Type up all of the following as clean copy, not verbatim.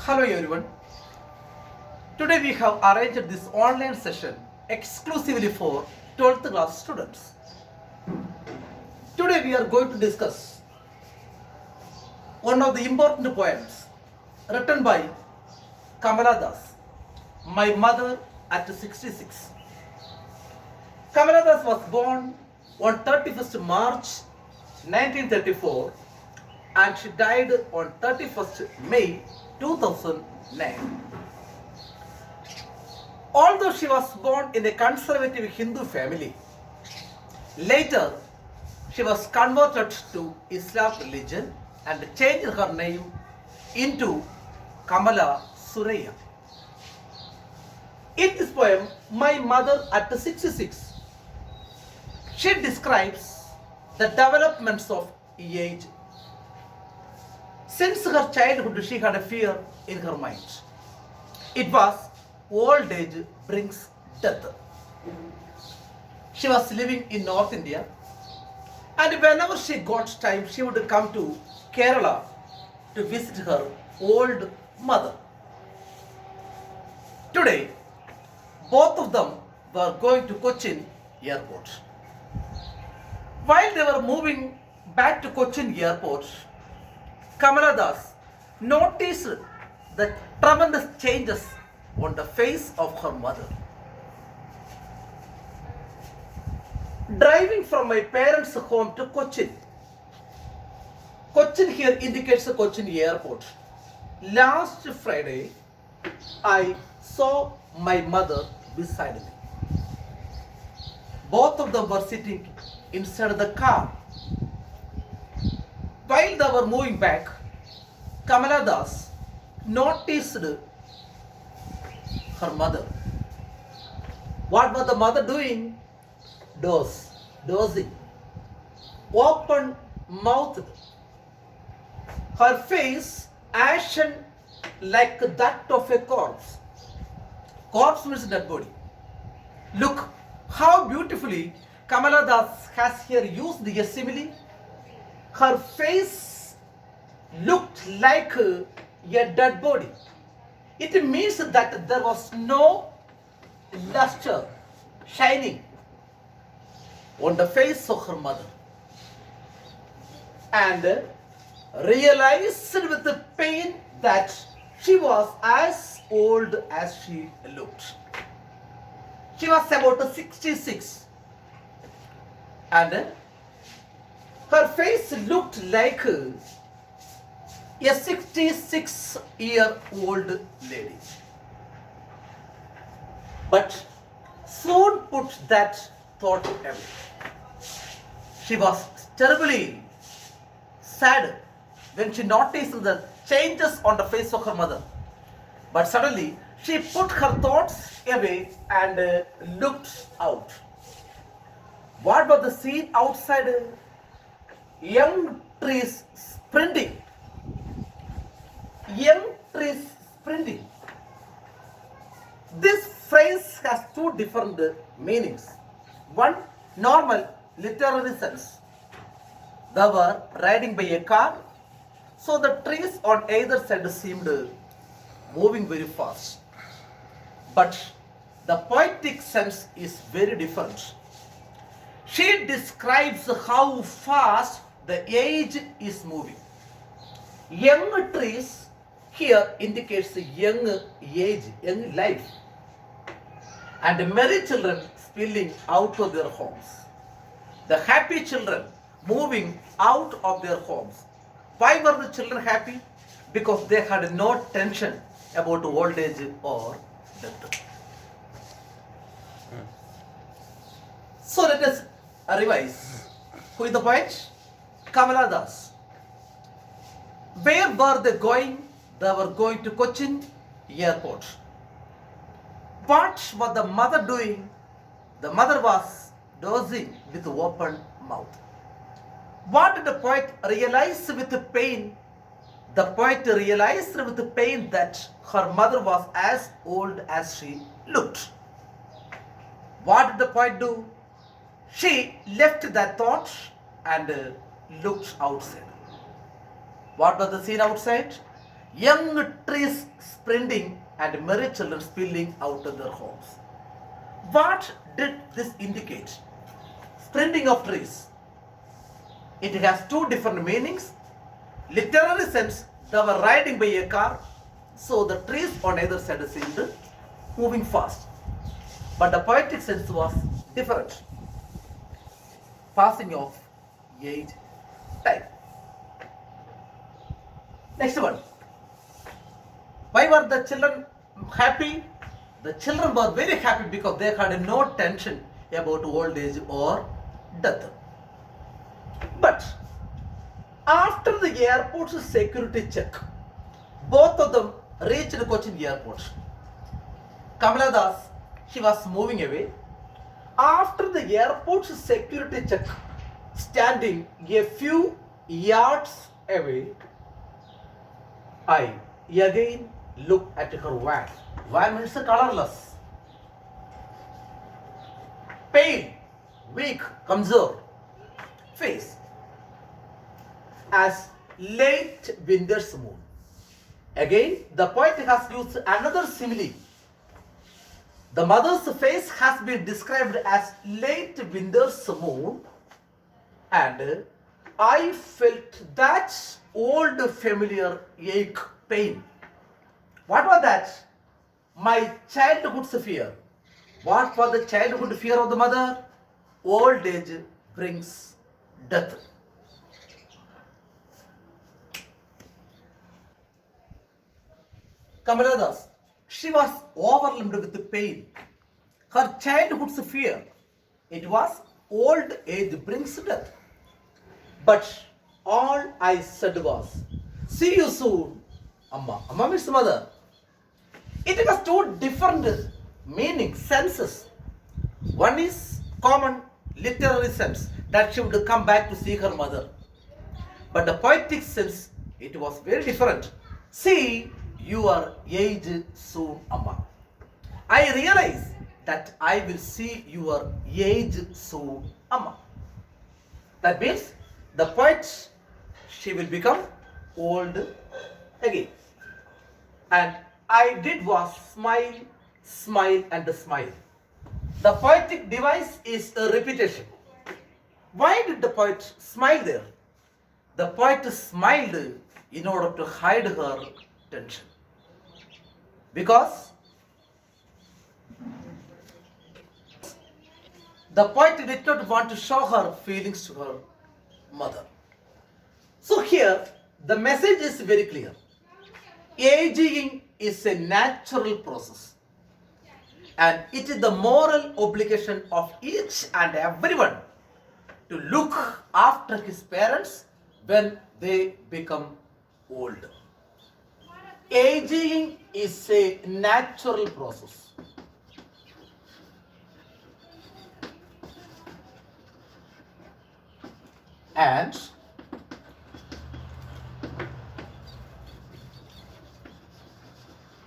Hello everyone. Today we have arranged this online session exclusively for 12th class students. Today we are going to discuss one of the important poems written by Kamala Das, My Mother at 66. Kamala Das was born on 31st March 1934 and she died on 31st May 2009. Although she was born in a conservative Hindu family, later she was converted to Islam religion and changed her name into Kamala Suraya. In this poem, My Mother at 66, she describes the developments of age. Since her childhood, she had a fear in her mind. It was old age brings death. She was living in North India, and whenever she got time, she would come to Kerala to visit her old mother. Today, both of them were going to Cochin airport. While they were moving back to Cochin airport, Kamala Das noticed the tremendous changes on the face of her mother. Driving from my parents' home to Cochin. Cochin here indicates the Cochin airport. Last Friday, I saw my mother beside me. Both of them were sitting inside the car. While they were moving back, Kamala Das noticed her mother. What was the mother doing? Dozing, open mouthed. Her face ashen like that of a corpse. Corpse means dead body. Look how beautifully Kamala Das has here used the simile. Her face looked like a dead body. It means that there was no luster shining on the face of her mother. And realized with the pain that she was as old as she looked. She was about 66. And her face looked like a 66-year-old lady. But soon put that thought away. She was terribly sad when she noticed the changes on the face of her mother. But suddenly she put her thoughts away and looked out. What was the scene outside? Young trees sprinting. Young trees sprinting. This phrase has two different meanings. One, normal, literary sense. They were riding by a car, so the trees on either side seemed moving very fast. But the poetic sense is very different. She describes how fast the age is moving. Young trees here indicates young age, young life. And merry children spilling out of their homes. The happy children moving out of their homes. Why were the children happy? Because they had no tension about old age or death. So let us revise. Who is the poet? Kamala Das. Where were they going? They were going to Cochin airport. What was the mother doing? The mother was dozing with open mouth. What did the poet realize with the pain? The poet realized with the pain that her mother was as old as she looked. What did the poet do? She left that thought and looked outside. What was the scene outside? young trees sprinting and merry children spilling out of their homes. What did this indicate? Sprinting of trees. It has two different meanings. Literary sense, they were riding by a car, so the trees on either side seemed moving fast. But the poetic sense was different. Passing of age time. Next one. Why were the children happy? The children were very happy because they had no tension about old age or death. But after the airport's security check, both of them reached Cochin airport. Kamala Das, she was moving away. After the airport's security check, standing a few yards away, I again looked at her van. Van means colorless, pale, weak, conserved face as late winter's moon. Again, the poet has used another simile. The mother's face has been described as late winter's moon, and I felt that old familiar ache, pain. What was that? My childhood's fear. What was the childhood fear of the mother? Old age brings death. Kamala Das, she was overwhelmed with pain. Her childhood's fear, it was old age brings death. But all I said was, see you soon, Amma. Amma means mother. It has two different meanings, senses. One is common literary sense, that she would come back to see her mother. But the poetic sense, it was very different. See your age soon, Amma. I realize that I will see your age soon, Amma. That means the poet, she will become old again. And I did was smile, smile, and smile. The poetic device is a repetition. Why did the poet smile there? The poet smiled in order to hide her tension. Because the poet did not want to show her feelings to her mother. So here, the message is very clear. Aging is a natural process, and it is the moral obligation of each and everyone to look after his parents when they become old. Aging is a natural process. And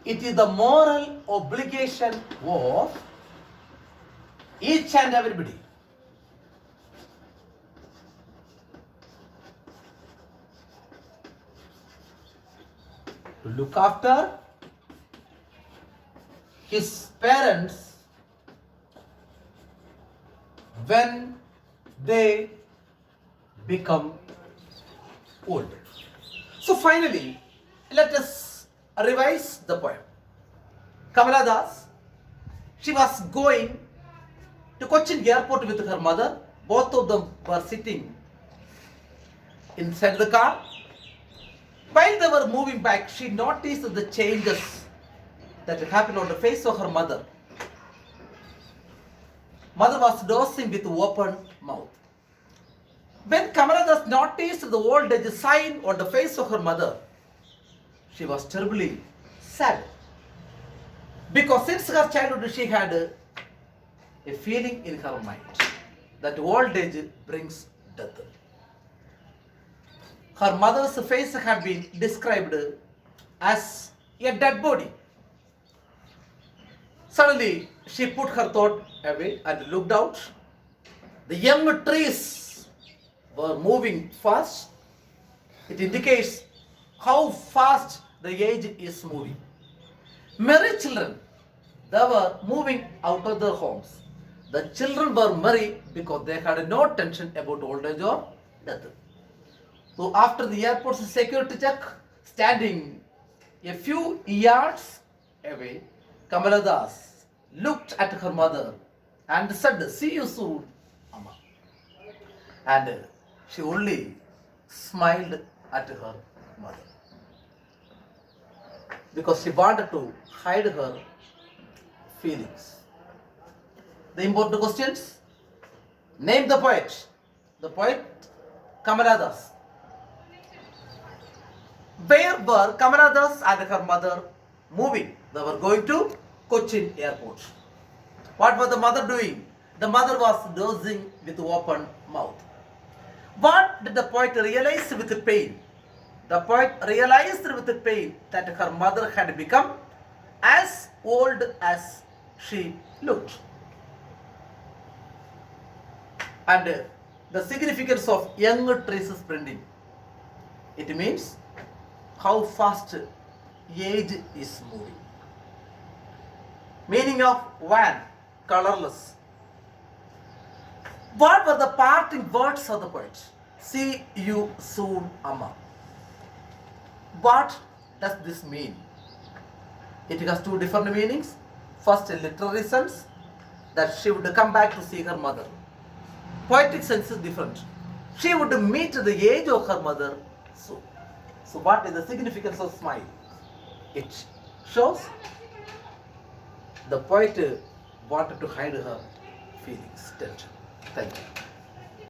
it is the moral obligation of each and everybody to look after his parents when they become old. So finally, let us revise the poem. Kamala Das, she was going to Cochin airport with her mother. Both of them were sitting inside the car. While they were moving back, she noticed the changes that happened on the face of her mother. Mother was dozing with open mouth. When Kamala Das noticed the old age sign on the face of her mother, she was terribly sad. Because since her childhood, she had a feeling in her mind that old age brings death. Her mother's face had been described as a dead body. Suddenly, she put her thought away and looked out. The young trees were moving fast. It indicates how fast the age is moving. Merry children, they were moving out of their homes. The children were merry because they had no tension about old age or death. So after the airport's security check, standing a few yards away, Kamala Das looked at her mother and said, "See you soon, Amma." And she only smiled at her mother because she wanted to hide her feelings. The important questions: name the poet. The poet Kamala Das. Where were Kamala Das and her mother moving? They were going to Cochin airport. What was the mother doing? The mother was dozing with open mouth. What did the poet realize with pain? The poet realized with pain that her mother had become as old as she looked. And the significance of young trees sprinting. It means how fast age is moving. Meaning of van, colorless. What were the parting words of the poet? See you soon, Amma. What does this mean? It has two different meanings. First, a literary sense, that she would come back to see her mother. Poetic sense is different. She would meet the age of her mother soon. So what is the significance of smile? It shows the poet wanted to hide her feelings, tension. Thank you.